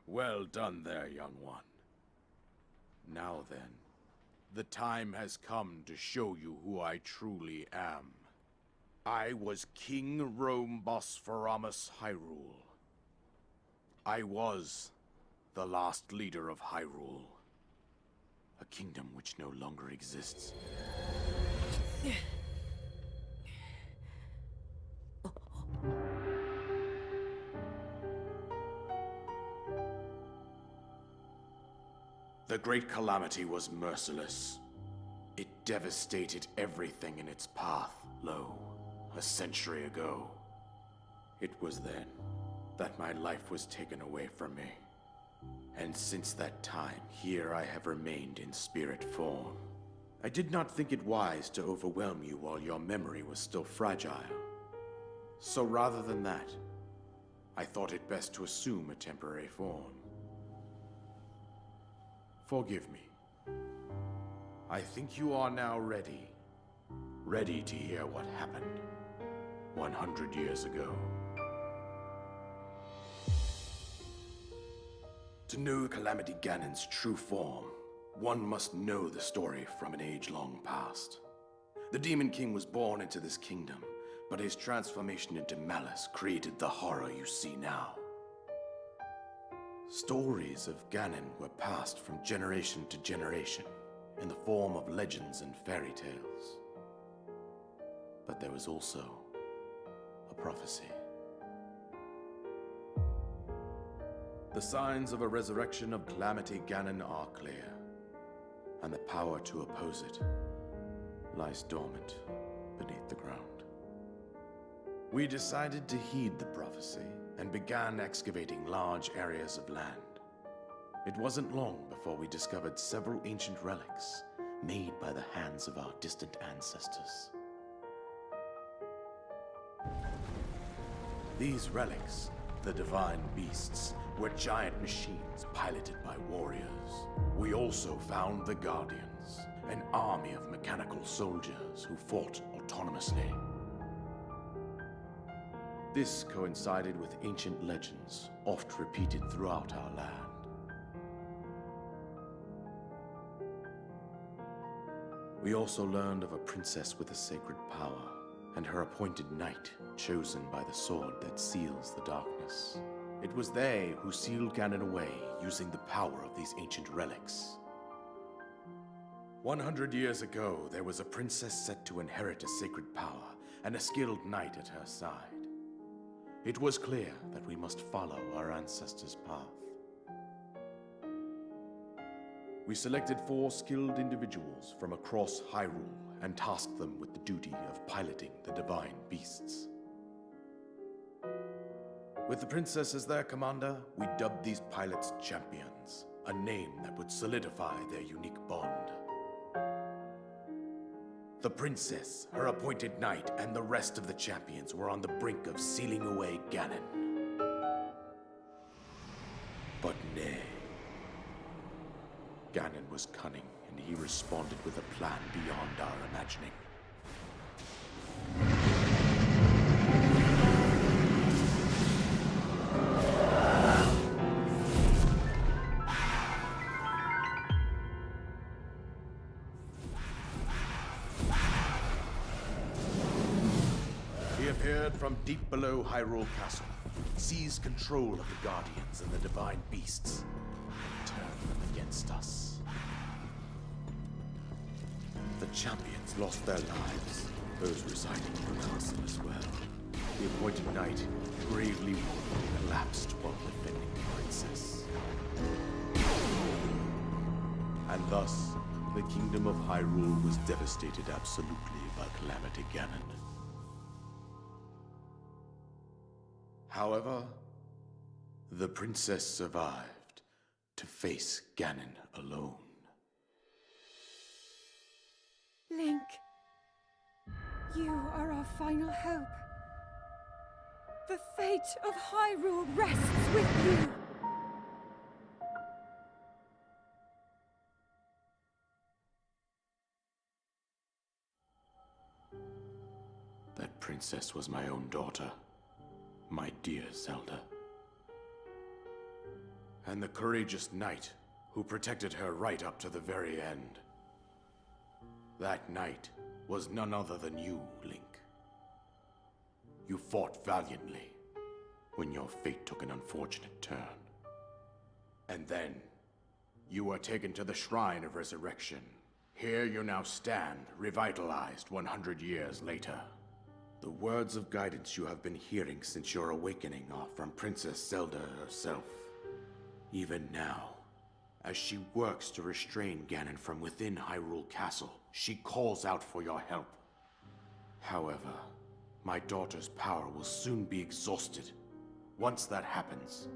Well done there, young one. Now then, the time has come to show you who I truly am. I was King Rome Bosphoramos Hyrule. I was the last leader of Hyrule. A kingdom which no longer exists. The Great Calamity was merciless. It devastated everything in its path, a century ago. It was then that my life was taken away from me. And since that time, here I have remained in spirit form. I did not think it wise to overwhelm you while your memory was still fragile. So rather than that, I thought it best to assume a temporary form. Forgive me. I think you are now ready. Ready to hear what happened 100 years ago. To know Calamity Ganon's true form, one must know the story from an age long past. The Demon King was born into this kingdom, but his transformation into malice created the horror you see now. Stories of Ganon were passed from generation to generation in the form of legends and fairy tales. But there was also a prophecy. The signs of a resurrection of Calamity Ganon are clear, and the power to oppose it lies dormant beneath the ground. We decided to heed the prophecy and began excavating large areas of land. It wasn't long before we discovered several ancient relics made by the hands of our distant ancestors. These relics, the divine beasts, were giant machines piloted by warriors. We also found the Guardians, an army of mechanical soldiers who fought autonomously. This coincided with ancient legends, oft repeated throughout our land. We also learned of a princess with a sacred power, and her appointed knight, chosen by the sword that seals the darkness. It was they who sealed Ganon away using the power of these ancient relics. 100 years ago, there was a princess set to inherit a sacred power, and a skilled knight at her side. It was clear that we must follow our ancestors' path. We selected 4 skilled individuals from across Hyrule and tasked them with the duty of piloting the divine beasts. With the princess as their commander, we dubbed these pilots champions, a name that would solidify their unique bond. The princess, her appointed knight, and the rest of the champions were on the brink of sealing away Ganon. But nay. Ganon was cunning, and he responded with a plan beyond our imagining. He appeared from deep below Hyrule Castle, seized control of the Guardians and the divine beasts, and turned them against us. The champions lost their lives, those residing in the castle as well. The appointed knight, gravely wounded, collapsed while defending the princess. And thus, the kingdom of Hyrule was devastated absolutely by Calamity Ganon. However, the princess survived to face Ganon alone. Link, you are our final hope. The fate of Hyrule rests with you. That princess was my own daughter, my dear Zelda. and the courageous knight who protected her right up to the very end. That knight was none other than you, Link. You fought valiantly when your fate took an unfortunate turn. And then, you were taken to the Shrine of Resurrection. Here you now stand, revitalized 100 years later. The words of guidance you have been hearing since your awakening are from Princess Zelda herself. Even now, as she works to restrain Ganon from within Hyrule Castle, she calls out for your help. However, my daughter's power will soon be exhausted. Once that happens,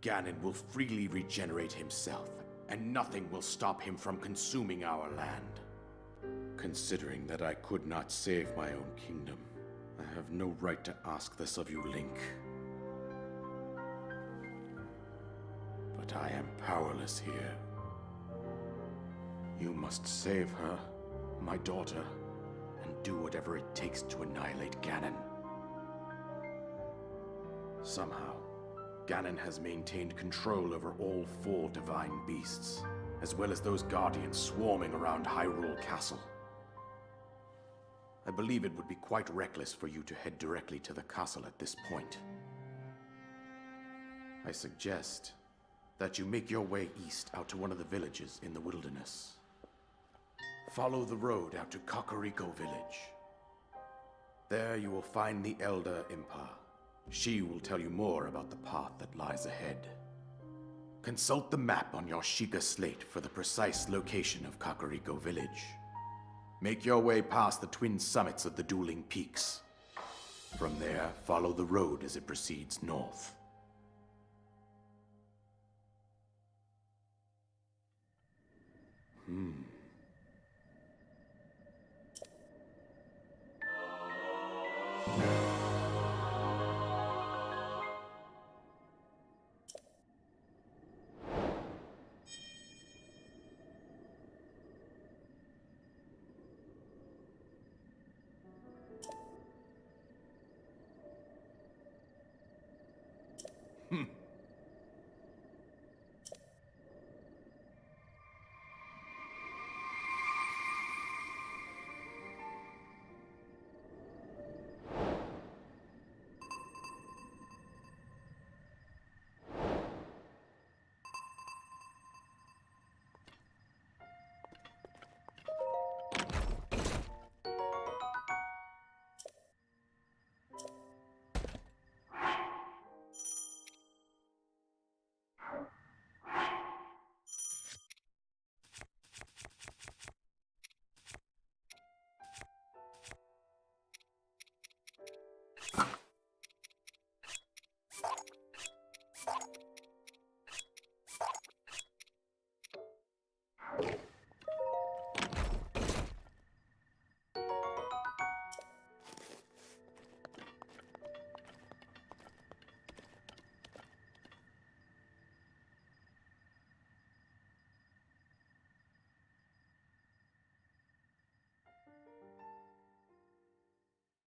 Ganon will freely regenerate himself, and nothing will stop him from consuming our land. Considering that I could not save my own kingdom, I have no right to ask this of you, Link. But I am powerless here. You must save her, my daughter, and do whatever it takes to annihilate Ganon. Somehow, Ganon has maintained control over all 4 divine beasts, as well as those guardians swarming around Hyrule Castle. I believe it would be quite reckless for you to head directly to the castle at this point. I suggest that you make your way east out to one of the villages in the wilderness. Follow the road out to Kakariko Village. There you will find the Elder Impa. She will tell you more about the path that lies ahead. Consult the map on your Sheikah slate for the precise location of Kakariko Village. Make your way past the twin summits of the dueling peaks. From there, follow the road as it proceeds north.